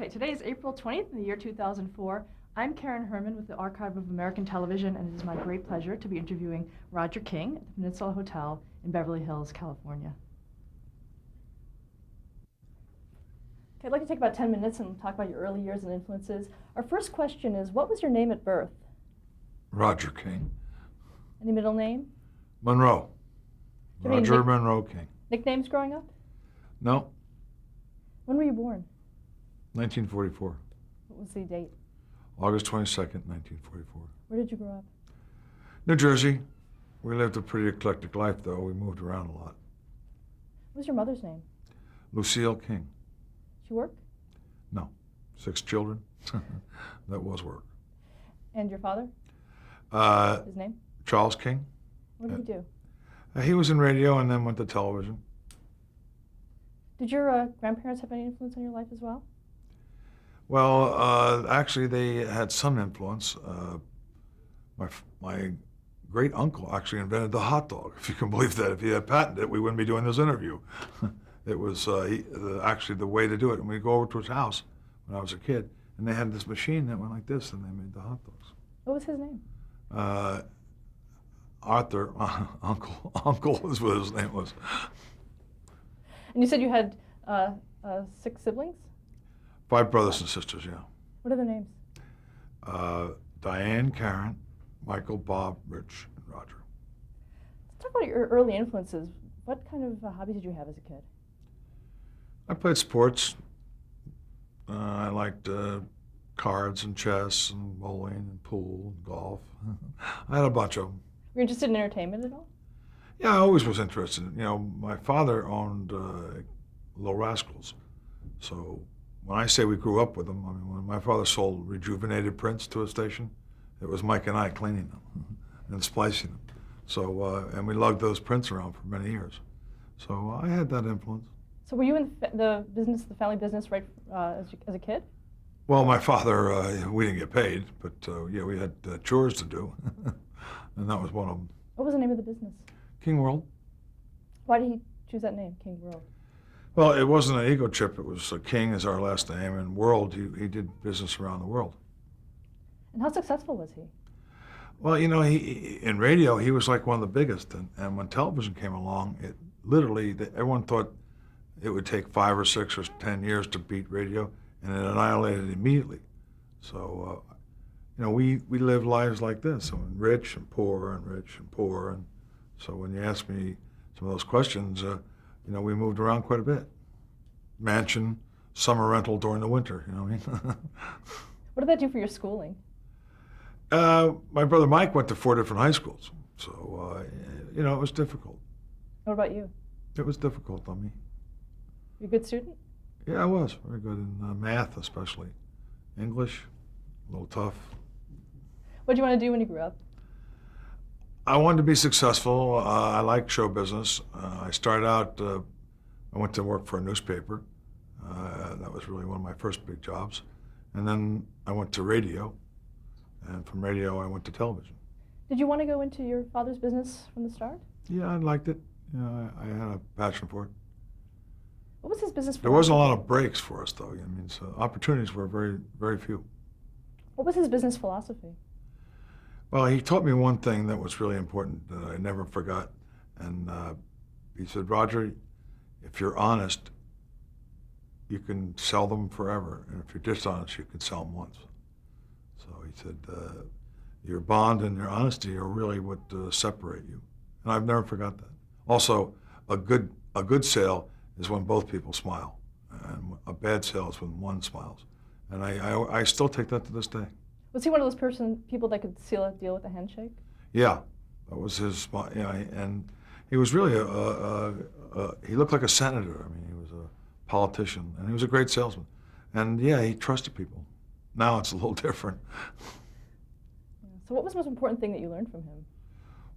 Okay, today is April 20th in the year 2004. I'm Karen Herman with the Archive of American Television, and it is my great pleasure to be interviewing Roger King at the Peninsula Hotel in Beverly Hills, California. Okay, I'd like to take about 10 minutes and talk about your early years and influences. Our first question is, what was your name at birth? Roger King. Any middle name? Monroe. Do you have any Roger Monroe King. nicknames growing up? No, When were you born? 1944. What was the date? August 22nd, 1944. Where did you grow up? New Jersey. We lived a pretty eclectic life, though. We moved around a lot. What was your mother's name? Lucille King. Did she work? No. 6 children. That was work. And your father? His name? Charles King. What did he do? He was in radio and then went to television. Did your grandparents have any influence on your life as well? Well, actually, they had some influence. My great uncle actually invented the hot dog, if you can believe that. If he had patented it, we wouldn't be doing this interview. It was actually the way to do it. And we'd go over to his house when I was a kid, and they had this machine that went like this, and they made the hot dogs. What was his name? Arthur, Uncle is what his name was. And you said you had 6 siblings? 5 brothers and sisters, yeah. What are their names? Diane, Karen, Michael, Bob, Rich, and Roger. Let's talk about your early influences. What kind of hobbies did you have as a kid? I played sports. I liked cards and chess and bowling and pool and golf. I had a bunch of them. Were you interested in entertainment at all? Yeah, I always was interested. You know, my father owned Little Rascals. So when I say we grew up with them, I mean, when my father sold rejuvenated prints to a station, it was Mike and I cleaning them and splicing them. So, and we lugged those prints around for many years. So I had that influence. So were you in the business, the family business, right as a kid? Well, my father, we didn't get paid, but yeah, we had chores to do, and that was one of them. What was the name of the business? King World. Why did he choose that name, King World? Well, it wasn't an ego trip. It was King is our last name, and World, he did business around the world. And how successful was he? Well, you know, in radio, he was like one of the biggest, and when television came along, it literally, everyone thought it would take 5 or 6 or 10 years to beat radio, and it annihilated immediately. So, you know, we lived lives like this, so rich and poor and rich and poor, and so when you ask me some of those questions, you know, we moved around quite a bit. Mansion, summer rental during the winter, you know what I mean? What did that do for your schooling? My brother Mike went to 4 different high schools, so, you know, it was difficult. What about you? It was difficult on me. You a good student? Yeah, I was very good in math, especially. English, a little tough. What did you want to do when you grew up? I wanted to be successful. I liked show business. I started out, I went to work for a newspaper. That was really one of my first big jobs. And then I went to radio. And from radio, I went to television. Did you want to go into your father's business from the start? Yeah, I liked it. You know, I had a passion for it. What was his business There wasn't a lot of breaks for us, though. I mean, so opportunities were very, very few. What was his business philosophy? Well, he taught me one thing that was really important that I never forgot. And he said, Roger, if you're honest, you can sell them forever. And if you're dishonest, you can sell them once. So he said, your bond and your honesty are really what separate you. And I've never forgot that. Also, a good sale is when both people smile. And a bad sale is when one smiles. And I still take that to this day. Was he one of those people that could seal a deal with a handshake? Yeah, that was his, you know, and he was really he looked like a senator. I mean, he was a politician, and he was a great salesman. And yeah, he trusted people. Now it's a little different. Yeah. So what was the most important thing that you learned from him?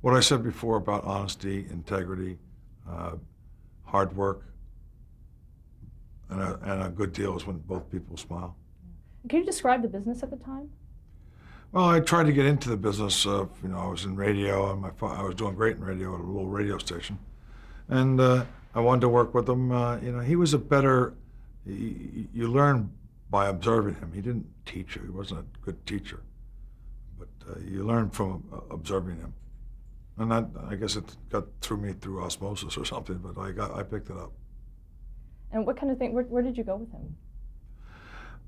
What I said before about honesty, integrity, hard work, and a good deal is when both people smile. Yeah. Can you describe the business at the time? Well, I tried to get into the business of, you know, I was in radio, and I was doing great in radio at a little radio station. And I wanted to work with him. You know, he was a better, you learn by observing him. He didn't teach you. He wasn't a good teacher. But you learn from observing him. And that, I guess it got through me through osmosis or something, but I picked it up. And what kind of thing, where did you go with him?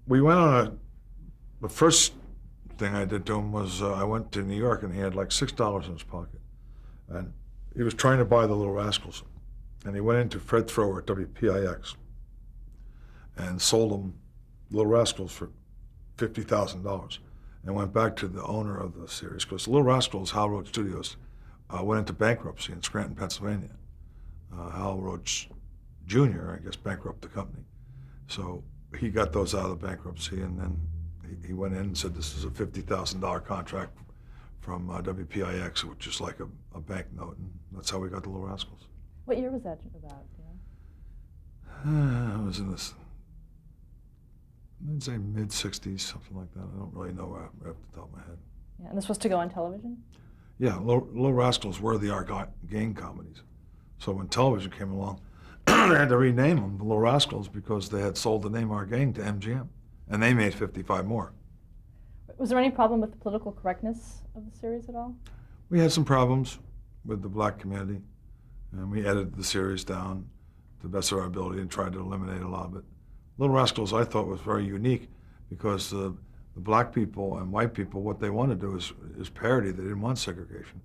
We went on the first thing I did to him was I went to New York and he had like $6 in his pocket. And he was trying to buy The Little Rascals. And he went into Fred Thrower at WPIX and sold him Little Rascals for $50,000 and went back to the owner of the series because Little Rascals, Hal Roach Studios, went into bankruptcy in Scranton, Pennsylvania. Hal Roach Jr., I guess, bankrupted the company. So he got those out of the bankruptcy, and then he went in and said, this is a $50,000 contract from WPIX, which is like a bank note, and that's how we got the Little Rascals. What year was that about? I was in this, I'd say mid-'60s, something like that. I don't really know right off the top of my head. Yeah, and this was to go on television? Yeah, Little Rascals were the Our Gang comedies. So when television came along, they had to rename them the Little Rascals because they had sold the name Our Gang to MGM, and they made 55 more. Was there any problem with the political correctness of the series at all? We had some problems with the black community, and we edited the series down to the best of our ability and tried to eliminate a lot of it. Little Rascals, I thought, was very unique because the black people and white people, what they want to do is parody. They didn't want segregation.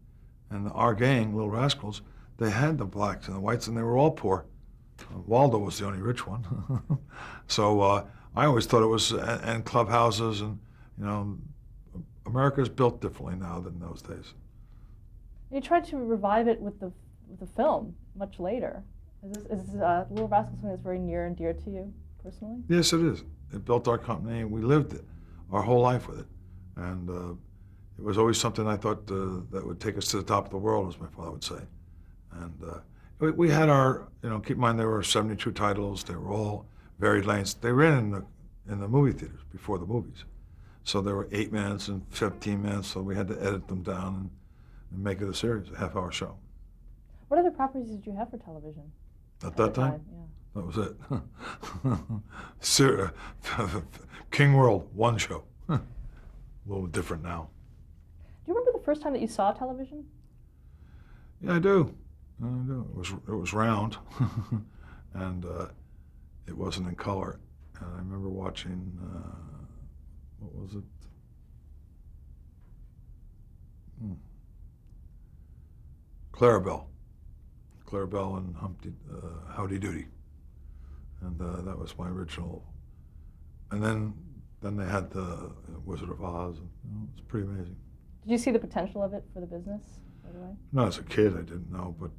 And Our Gang, Little Rascals, they had the blacks and the whites, and they were all poor. Waldo was the only rich one. So I always thought it was, and clubhouses, and, you know, America's built differently now than those days. You tried to revive it with the film much later. Is Little Rascals something that's very near and dear to you personally? Yes, it is. It built our company, and we lived it, our whole life with it. And it was always something I thought that would take us to the top of the world, as my father would say. And we had our, you know, keep in mind there were 72 titles. They were all varied lengths. They ran in the movie theaters before the movies. So there were 8 minutes and 15 minutes, so we had to edit them down and make it a series, a half-hour show. What other properties did you have for television? At that time? Yeah. That was it. King World, one show. A little different now. Do you remember the first time that you saw television? Yeah, I do. It was round, and it wasn't in color. And I remember watching, what was it? Clarabelle and Howdy Doody. And that was my original. And then they had the Wizard of Oz. And, you know, it was pretty amazing. Did you see the potential of it for the business right away? No, as a kid I didn't know, but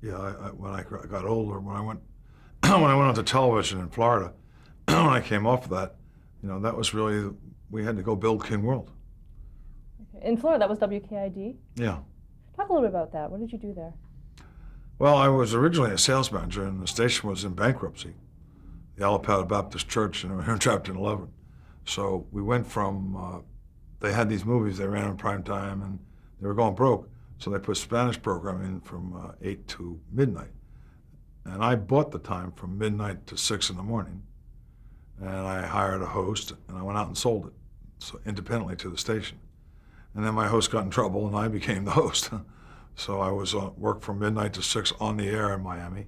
yeah, when I got older, when I went when I went on to television in Florida, when I came off of that, you know, that was really, we had to go build King World. Okay. In Florida, that was WKID? Yeah. Talk a little bit about that. What did you do there? Well, I was originally a sales manager, and the station was in bankruptcy, the Allapattah Baptist Church in Chapter 11. So we went from, they had these movies, they ran on prime time, and they were going broke. So they put Spanish programming from 8 to midnight. And I bought the time from midnight to 6 in the morning. And I hired a host, and I went out and sold it, so independently to the station. And then my host got in trouble, and I became the host. So I was worked from midnight to 6 on the air in Miami.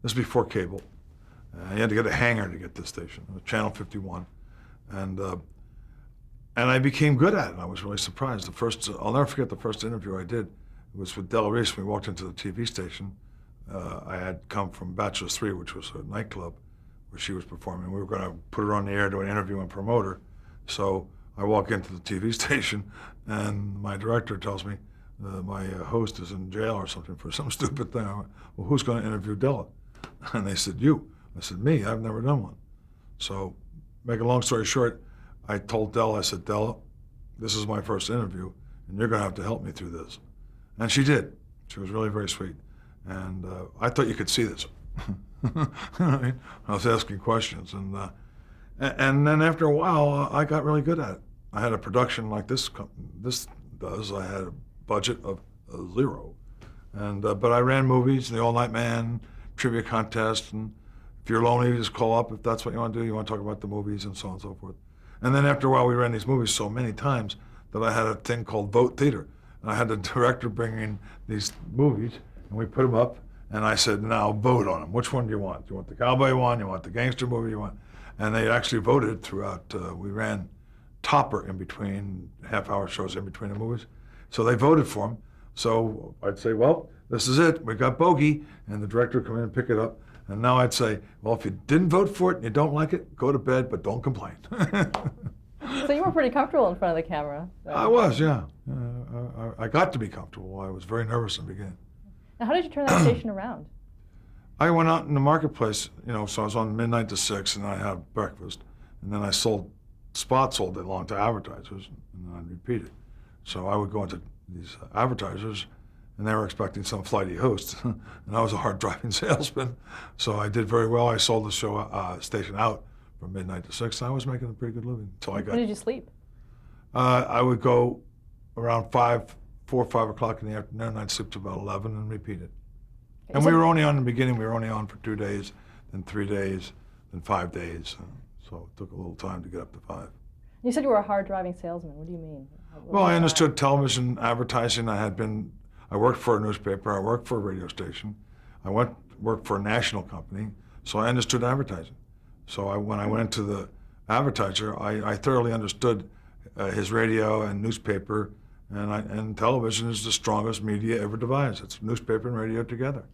This is before cable. You had to get a hangar to get this station. It was Channel 51. And I became good at it. I was really surprised. I'll never forget the first interview I did. It was with Della Reese. We walked into the TV station. I had come from Bachelor's 3, which was a nightclub where she was performing. We were going to put her on the air, do an interview, and promote her. So I walk into the TV station, and my director tells me my host is in jail or something for some stupid thing. I went, well, who's going to interview Della? And they said, you. I said, me? I've never done one. So, make a long story short, I told Della, I said, Della, this is my first interview, and you're going to have to help me through this. And she did. She was really very sweet. And I thought you could see this. I was asking questions. And then after a while, I got really good at it. I had a production like this does. I had a budget of 0. And but I ran movies, The All Night Man, trivia contest, and If you're lonely, just call up if that's what you want to do. You want to talk about the movies and so on and so forth. And then after a while, we ran these movies so many times that I had a thing called Vote Theater. And I had the director bring in these movies, and we put them up, and I said, now vote on them. Which one do you want? Do you want the cowboy one? You want the gangster movie? You want? And they actually voted throughout. We ran Topper in between, half-hour shows in between the movies. So they voted for them. So I'd say, well, this is it. We got Bogey. And the director would come in and pick it up. And now I'd say, well, if you didn't vote for it and you don't like it, go to bed, but don't complain. So you were pretty comfortable in front of the camera. I was, yeah. I got to be comfortable. I was very nervous in the beginning. Now, how did you turn that station around? I went out in the marketplace, so I was on midnight to 6, and I had breakfast. And then I sold spots all day long to advertisers, and then I'd repeat it. So I would go into these advertisers, and they were expecting some flighty host, and I was a hard-driving salesman. So I did very well. I sold the show station out from midnight to 6, and I was making a pretty good living until I got. When did you sleep? I would go around 4 or 5 o'clock in the afternoon, and I'd sleep to about 11 and repeat it. Okay, And so- we were only on in the beginning. We were only on for 2 days, then 3 days, then 5 days. So it took a little time to get up to 5. You said you were a hard-driving salesman. What do you mean? Well, I understood television advertising. I worked for a newspaper. I worked for a radio station. I worked for a national company, so I understood advertising. So when I went into the advertiser, I thoroughly understood his radio and newspaper, and television is the strongest media ever devised. It's newspaper and radio together.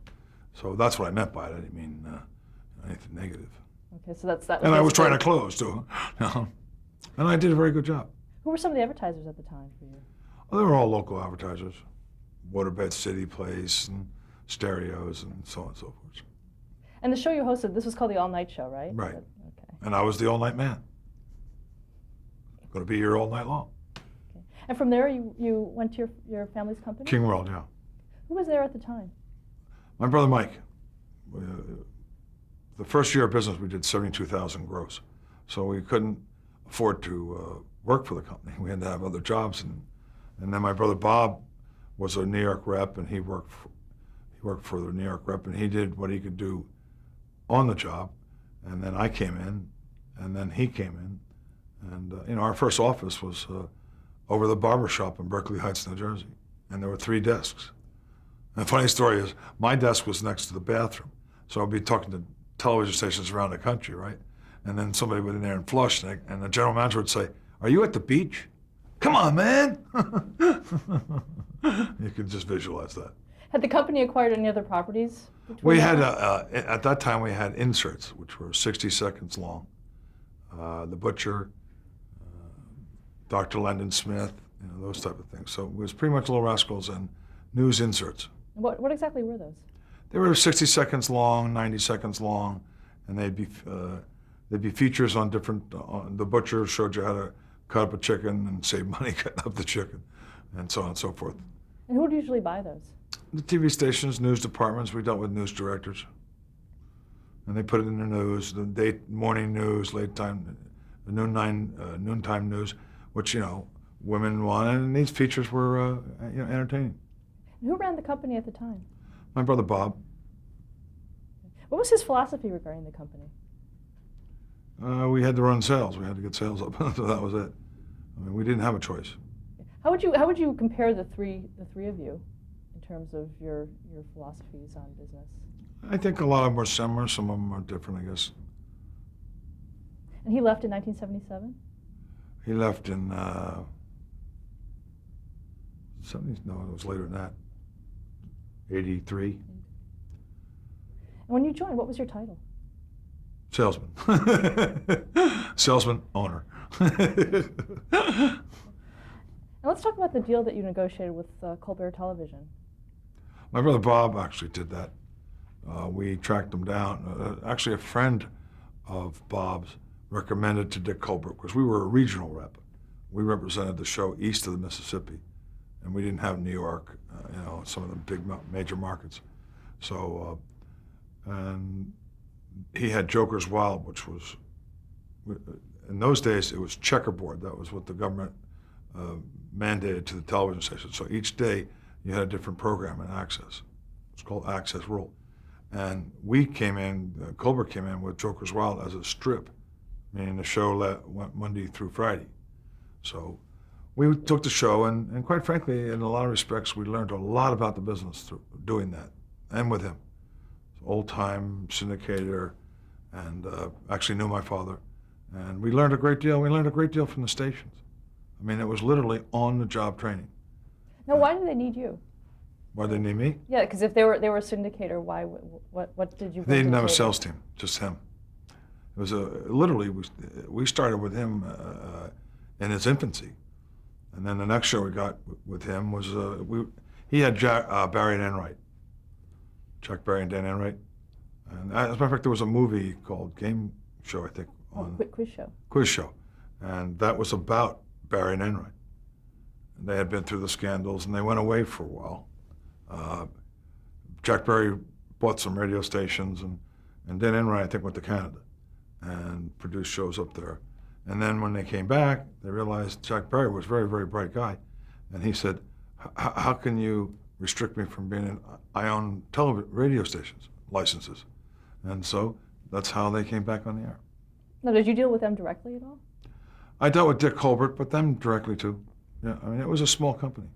So that's what I meant by it. I didn't mean anything negative. Okay, so that. And I was trying to basically- close, too. And I did a very good job. Who were some of the advertisers at the time for you? Well, they were all local advertisers. Waterbed City Place and stereos and so on and so forth. And the show you hosted, this was called the All Night Show, right? Right. Okay. And I was the all-night man. Going to be here all night long. Okay. And from there, you went to your family's company? King World, yeah. Who was there at the time? My brother Mike. The first year of business, we did 72,000 gross. So we couldn't afford to work for the company. We had to have other jobs. And then my brother Bob was a New York rep, and he worked for the New York rep, and he did what he could do on the job. And then I came in, and then he came in. And our first office was over the barber shop in Berkeley Heights, New Jersey. And there were 3 desks. And the funny story is, my desk was next to the bathroom. So I'd be talking to television stations around the country, right? And then somebody would in there and flush, and the general manager would say, "Are you at the beach? Come on, man." You can just visualize that. Had the company acquired any other properties? We between had, that? at that time, we had inserts, which were 60 seconds long. The Butcher, Dr. Landon Smith, those type of things. So it was pretty much Little Rascals and news inserts. What exactly were those? They were 60 seconds long, 90 seconds long, and they'd be features on different. The Butcher showed you how to cut up a chicken and save money cutting up the chicken, and so on and so forth. And who would usually buy those? The TV stations, news departments. We dealt with news directors, and they put it in the news, the morning news, late time, the noontime news, which women wanted, and these features were entertaining. And who ran the company at the time? My brother Bob. What was his philosophy regarding the company? We had to run sales. We had to get sales up. So that was it. I mean, we didn't have a choice. How would you compare the three of you in terms of your philosophies on business? I think a lot of them are similar. Some of them are different, I guess. And he left in 1977? He left in 70s. No, it was later than that. 83. And when you joined, what was your title? Salesman. Salesman, owner. Now let's talk about the deal that you negotiated with Colbert Television. My brother Bob actually did that. We tracked him down. Actually, a friend of Bob's recommended to Dick Colbert, because we were a regional rep. We represented the show east of the Mississippi, and we didn't have New York, some of the big major markets. So, and he had Joker's Wild, which was, in those days, it was checkerboard. That was what the government mandated to the television station. So each day you had a different program in Access. It's called Access Rule. And we came in, Colbert came in with Joker's Wild as a strip, meaning the show went Monday through Friday. So we took the show, and quite frankly, in a lot of respects, we learned a lot about the business through doing that, and with him. Old-time syndicator, and actually knew my father. And we learned a great deal. We learned a great deal from the stations. I mean, it was literally on-the-job training. Now, why do they need you? Why did they need me? Yeah, because if they were a syndicator, why? What did you? They didn't have a table? sales team, just him. It was literally we started with him in his infancy, and then the next show we got with him was he had Barry and Enright, Chuck Berry and Dan Enright, and as a matter of fact, there was a movie called Game Show, I think, on Quiz Show, and that was about Barry and Enright. And they had been through the scandals, and they went away for a while. Jack Berry bought some radio stations, and Dan Enright, I think, went to Canada and produced shows up there. And then when they came back, they realized Jack Berry was a very, very bright guy. And he said, how can you restrict me from being in, I own radio stations, licenses. And so that's how they came back on the air. Now, did you deal with them directly at all? I dealt with Dick Colbert, but them directly too. Yeah, I mean, it was a small company.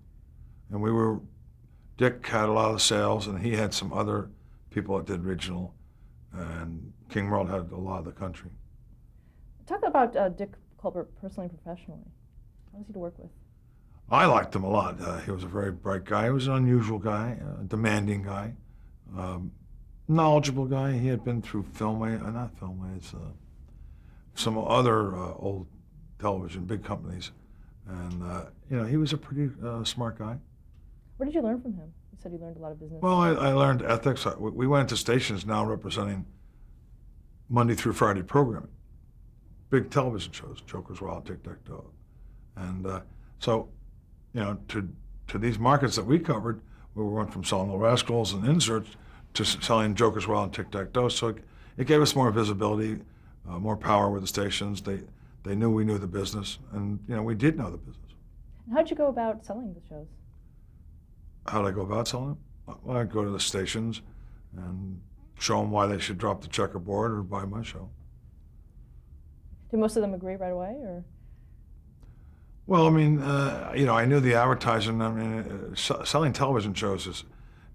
And Dick had a lot of the sales, and he had some other people that did regional, and King World had a lot of the country. Talk about Dick Colbert personally and professionally. How was he to work with? I liked him a lot. He was a very bright guy. He was an unusual guy, a demanding guy, knowledgeable guy. He had been through not Filmways, some other old television, big companies. And, he was a pretty smart guy. What did you learn from him? You said you learned a lot of business. Well, I learned ethics. We went to stations now representing Monday through Friday programming, big television shows, Joker's Wild, Tic Tac Toe. And so, to these markets that we covered, we went from selling the Rascals and inserts to selling Joker's Wild and Tic Tac Toe. So it gave us more visibility, more power with the stations. They knew we knew the business, and we did know the business. And how'd you go about selling the shows? How did I go about selling them? Well, I'd go to the stations and show them why they should drop the checkerboard or buy my show. Did most of them agree right away, or? Well, I mean, I knew the advertising. I mean, selling television shows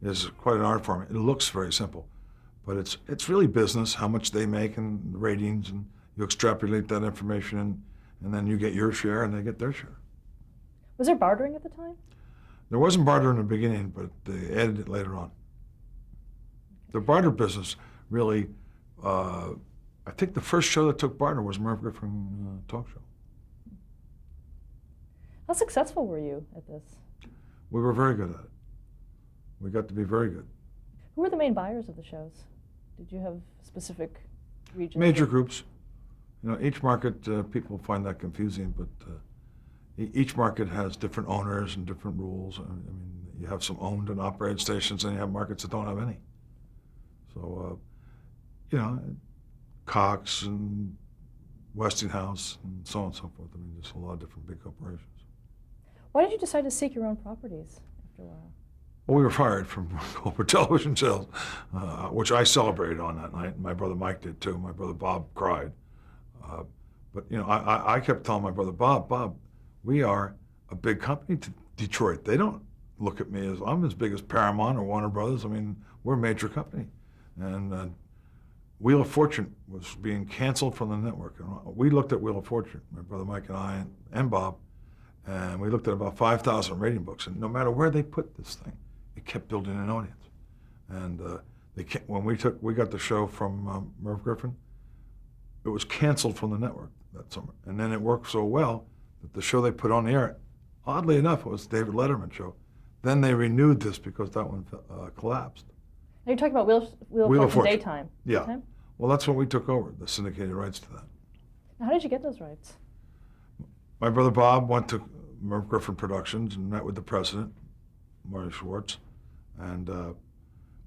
is quite an art form. It looks very simple, but it's really business. How much they make and the ratings, and you extrapolate that information, and then you get your share, and they get their share. Was there bartering at the time? There wasn't barter in the beginning, but they added it later on. The barter business really, I think the first show that took barter was Merv Griffin Talk Show. How successful were you at this? We were very good at it. We got to be very good. Who were the main buyers of the shows? Did you have specific regions? Major groups. Each market, people find that confusing, but each market has different owners and different rules. I mean, you have some owned and operated stations, and you have markets that don't have any. So, Cox and Westinghouse and so on and so forth. I mean, there's a lot of different big corporations. Why did you decide to seek your own properties after a while? Well, we were fired from Colbert Television Sales, which I celebrated on that night. My brother Mike did too. My brother Bob cried. But I kept telling my brother Bob, we are a big company to Detroit. They don't look at me as I'm as big as Paramount or Warner Brothers. I mean, we're a major company. And Wheel of Fortune was being canceled from the network. And we looked at Wheel of Fortune, my brother Mike and I and Bob, and we looked at about 5,000 rating books. And no matter where they put this thing, it kept building an audience. And when we got the show from Merv Griffin, it was canceled from the network that summer. And then it worked so well that the show they put on the air, oddly enough, it was the David Letterman show. Then they renewed this because that one collapsed. Now you're talking about Wheel of Fortune daytime. Yeah. Daytime? Well, that's when we took over, the syndicated rights to that. Now, how did you get those rights? My brother Bob went to Merv Griffin Productions and met with the president, Marty Schwartz, and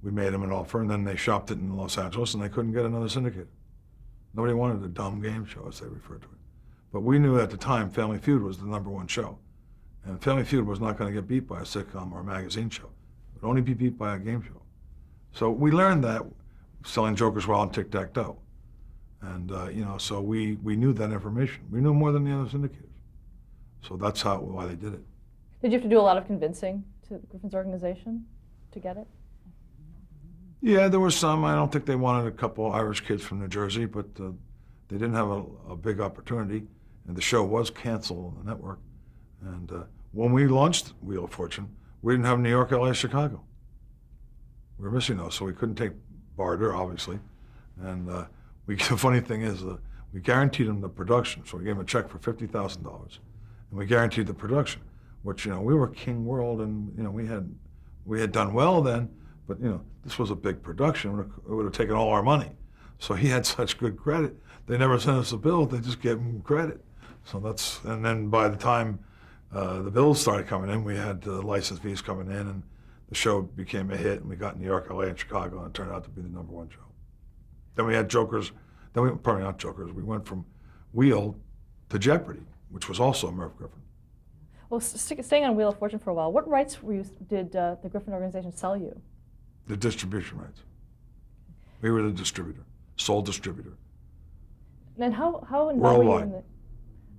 we made him an offer, and then they shopped it in Los Angeles, and they couldn't get another syndicated. Nobody wanted a dumb game show, as they referred to it. But we knew at the time Family Feud was the #1 show. And Family Feud was not going to get beat by a sitcom or a magazine show. It would only be beat by a game show. So we learned that selling Joker's Wild and Tic-Tac-Toe. And, so we knew that information. We knew more than the other syndicators. So that's why they did it. Did you have to do a lot of convincing to Griffin's organization to get it? Yeah, there were some. I don't think they wanted a couple Irish kids from New Jersey, but they didn't have a big opportunity. And the show was canceled on the network. And when we launched Wheel of Fortune, we didn't have New York, LA, Chicago. We were missing those, so we couldn't take barter, obviously. And the funny thing is, we guaranteed them the production, so we gave them a check for $50,000, and we guaranteed the production, which we were King World, and we had done well then, but this was a big production. It would have taken all our money. So he had such good credit. They never sent us a bill. They just gave him credit. So and then by the time the bills started coming in, we had license fees coming in, and the show became a hit, and we got New York, LA, and Chicago, and it turned out to be the #1 show. Then we had Jokers. Probably not Jokers. We went from Wheel to Jeopardy, which was also Merv Griffin. Well, staying on Wheel of Fortune for a while, what rights did the Griffin organization sell you? The distribution rights. We were the distributor, sole distributor. And how involved were you Worldwide.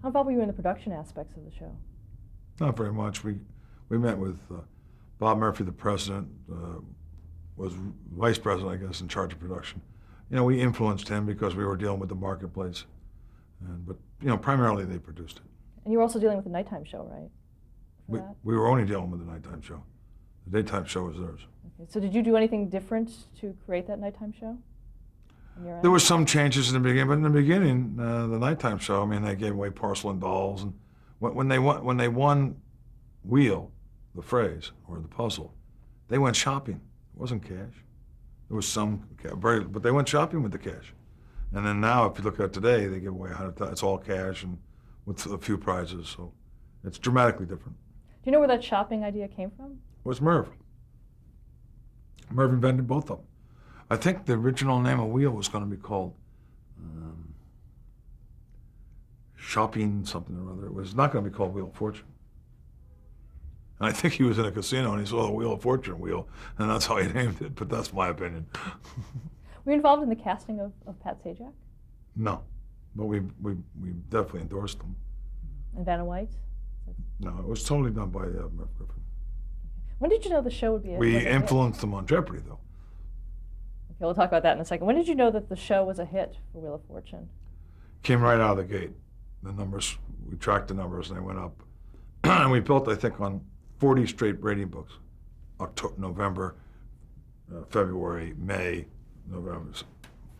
how involved were you in the production aspects of the show? Not very much. We met with Bob Murphy, the president, was vice president, I guess, in charge of production. We influenced him because we were dealing with the marketplace. But primarily they produced it. And you were also dealing with the nighttime show, right? For that? We were only dealing with the nighttime show. The daytime show was theirs. Okay. So did you do anything different to create that nighttime show? On your There end? were some changes in the beginning, but in the beginning, the nighttime show, they gave away porcelain dolls, and when they won Wheel, the phrase or the puzzle, they went shopping. It wasn't cash. There was some, but they went shopping with the cash. And then now, if you look at it today, they give away it's all cash and with a few prizes. So it's dramatically different. Do you know where that shopping idea came from? It was Merv. Merv invented both of them. I think the original name of Wheel was going to be called Shopping something or other. It was not going to be called Wheel of Fortune. And I think he was in a casino and he saw the Wheel of Fortune wheel, and that's how he named it, but that's my opinion. Were you involved in the casting of Pat Sajak No, but we definitely endorsed them. and Vanna White? No, it was totally done by Merv Griffin. When did you know the show would be a We was a hit? influenced them on Jeopardy, though. Okay, we'll talk about that in a second. When did you know that the show was a hit for Wheel of Fortune? Came right out of the gate. The numbers, we tracked the numbers and they went up. And we built, I think, on 40 straight rating books. October, November, February, May, November,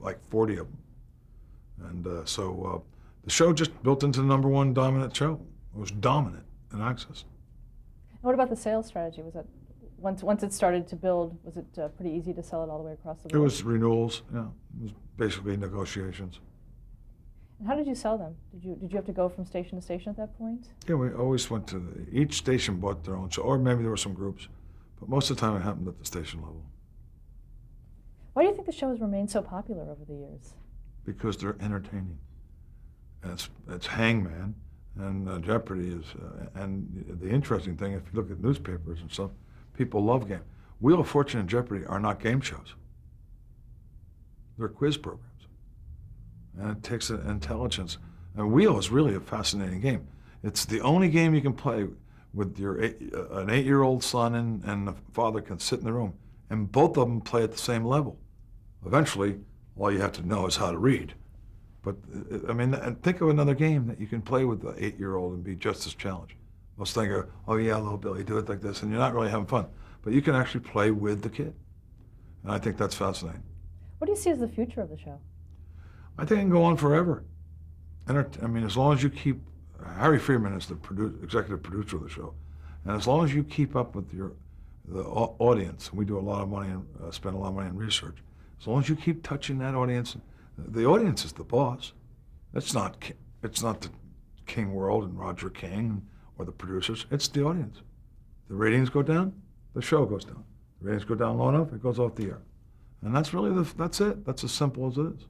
like 40 of them. And so the show just built into the #1 dominant show. It was dominant in access. And what about the sales strategy? Was it once it started to build, was it pretty easy to sell it all the way across the It board? was renewals, yeah. It was basically negotiations. And how did you sell them? Did you have to go from station to station at that point? Yeah, we always went to each station bought their own show, or maybe there were some groups, but most of the time it happened at the station level Why do you think the show has remained so popular over the years? because they're entertaining. And it's Hangman, and Jeopardy is, and the interesting thing, if you look at newspapers and stuff, people love games. Wheel of Fortune and Jeopardy are not game shows. They're quiz programs. And it takes an intelligence. And Wheel is really a fascinating game. It's the only game you can play with an 8-year-old son and the father can sit in the room, and both of them play at the same level. Eventually, all you have to know is how to read. But, and think of another game that you can play with the 8-year-old and be just as challenged. Most think of, oh yeah, little Billy, do it like this, and you're not really having fun. But you can actually play with the kid. And I think that's fascinating. What do you see as the future of the show? I think it can go on forever. As long as you keep, Harry Freeman is the executive producer of the show, and as long as you keep up with the audience, we do a lot of money and spend a lot of money on research. As long as you keep touching that audience, the audience is the boss. It's not the King World and Roger King or the producers. It's the audience. The ratings go down, the show goes down. The ratings go down low enough, it goes off the air, and that's really that's it. That's as simple as it is.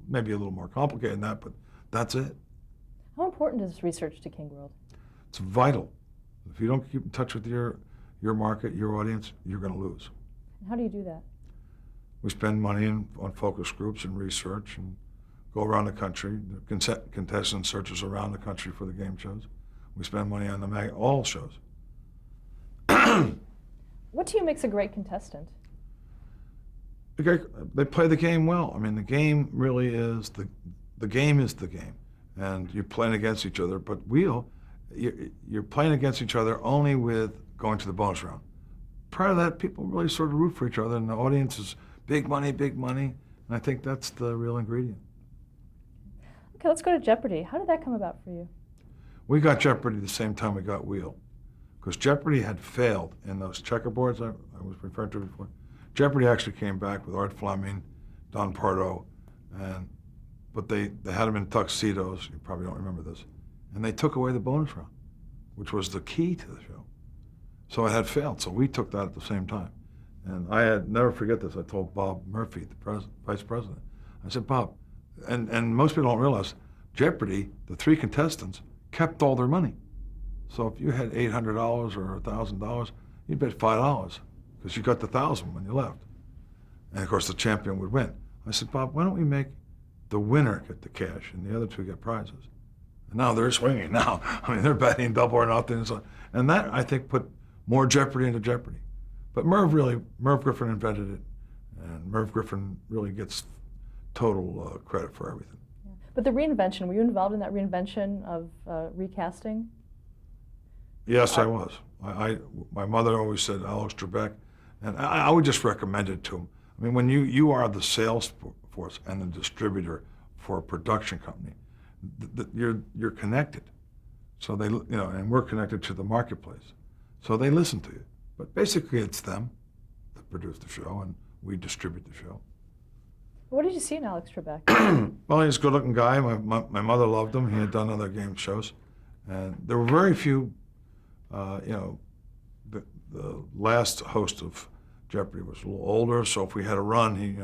Maybe a little more complicated than that, but that's it. How important is research to King World? It's vital. If you don't keep in touch with your market, your audience, you're going to lose. And how do you do that? We spend money on focus groups and research and go around the country. The contestant searches around the country for the game shows. We spend money on all shows. What to you makes a great contestant? They play the game well. I mean, the game really is the game is the game, and you're playing against each other. But Wheel, you're playing against each other only with going to the bonus round. Prior to that, people really sort of root for each other, and the audience is big money, and I think that's the real ingredient. Okay, let's go to Jeopardy. How did that come about for you? We got Jeopardy the same time we got Wheel, because Jeopardy had failed in those checkerboards I was referring to before. Jeopardy actually came back with Art Fleming, Don Pardo, but they had them in tuxedos. You probably don't remember this, and they took away the bonus round, which was the key to the show. So it had failed. So we took that at the same time, and I had never forget this. I told Bob Murphy, the vice president, I said, Bob, and most people don't realize, Jeopardy, the three contestants kept all their money. So if you had $800 or $1,000, you'd bet $5 because you got the 1,000 when you left. And of course the champion would win. I said, Bob, why don't we make the winner get the cash and the other two get prizes? And now they're swinging now. I mean, they're betting double or nothing. And that, I think, put more Jeopardy into Jeopardy. But Merv Griffin invented it, and Merv Griffin really gets total credit for everything. Yeah. But the reinvention, were you involved in that reinvention of recasting? Yes, I was. My mother always said Alex Trebek, and I would just recommend it to him. I mean, when you are the sales force and the distributor for a production company, you're connected. So they, and we're connected to the marketplace. So they listen to you. But basically, it's them that produce the show, and we distribute the show. What did you see in Alex Trebek? Well, he's a good-looking guy. My mother loved him. He had done other game shows, and there were very few. The last host of Jeopardy was a little older, so if we had a run, he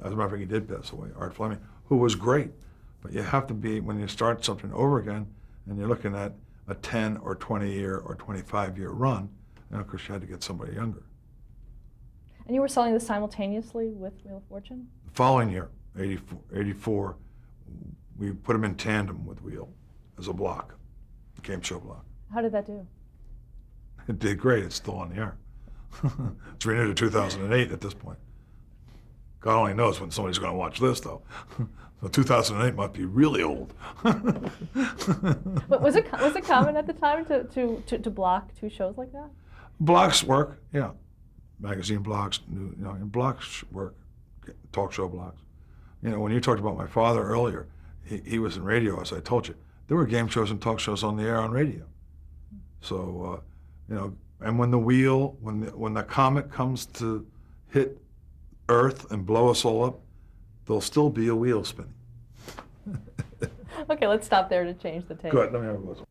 as a matter of fact, he did pass away, Art Fleming, who was great. But you have to be, when you start something over again, and you're looking at a 10 or 20 year or 25-year run, and of course you had to get somebody younger. And you were selling this simultaneously with Wheel of Fortune? The following year, 84, we put them in tandem with Wheel as a block, game show block. How did that do? It did great. It's still on the air. It's renewed in 2008 at this point. God only knows when somebody's going to watch this, though. So 2008 might be really old. But was it common at the time to block two shows like that? Blocks work, yeah. Magazine blocks, and blocks work. Talk show blocks. When you talked about my father earlier, he was in radio, as I told you. There were game shows and talk shows on the air on radio. So, and when the wheel, when the comet comes to hit Earth and blow us all up, there'll still be a wheel spinning. Okay, let's stop there to change the tape. Good, let me have a listen.